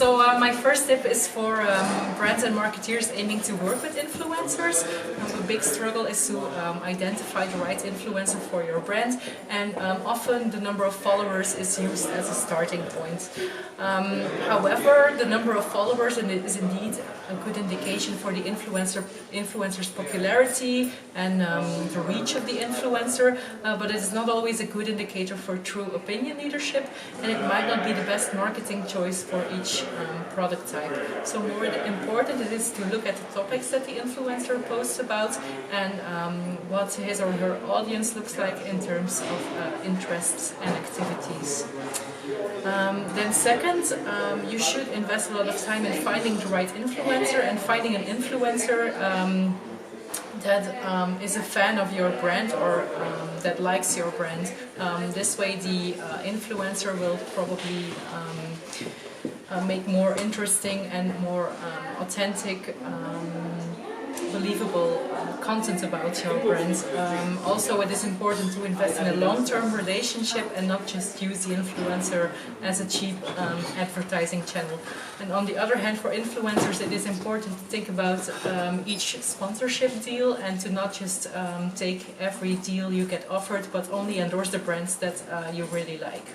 My first tip is for brands and marketeers aiming to work with influencers. The big struggle is to identify the right influencer for your brand, and often the number of followers is used as a starting point. However, the number of followers is indeed a good indication for the influencer's popularity and the reach of the influencer, but it is not always a good indicator for true opinion leadership, and it might not be the best marketing choice for each product type. So more important it is to look at the topics that the influencer posts about and what his or her audience looks like in terms of interests and activities. Then second, you should invest a lot of time in finding the right influencer and finding an influencer that is a fan of your brand or that likes your brand. This way the influencer will probably make more interesting and more authentic, believable content about your brand. Also, it is important to invest in a long-term relationship and not just use the influencer as a cheap advertising channel. And on the other hand, for influencers, it is important to think about each sponsorship deal and to not just take every deal you get offered, but only endorse the brands that you really like.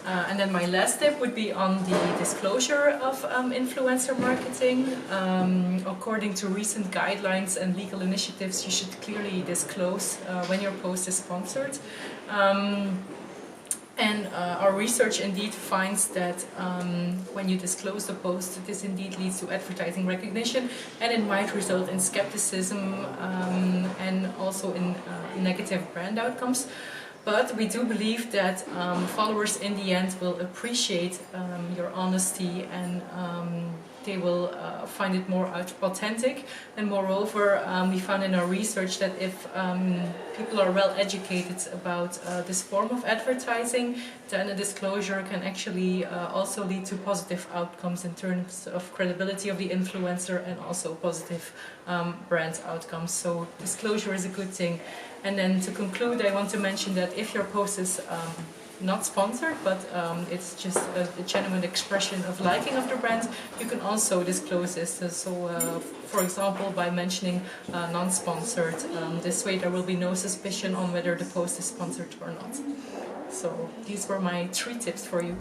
And then my last tip would be on the disclosure of influencer marketing. According to recent guidelines and legal initiatives, you should clearly disclose when your post is sponsored. And our research indeed finds that when you disclose the post, this indeed leads to advertising recognition, and it might result in skepticism and also in negative brand outcomes. But we do believe that followers in the end will appreciate your honesty and they will find it more authentic. And moreover, we found in our research that if people are well educated about this form of advertising, then a disclosure can actually also lead to positive outcomes in terms of credibility of the influencer and also positive brand outcomes. So disclosure is a good thing. And then to conclude, I want to mention that if your post is not sponsored, but it's just a genuine expression of liking of the brand, you can also disclose this. So, for example, by mentioning non-sponsored, this way there will be no suspicion on whether the post is sponsored or not. So these were my 3 tips for you.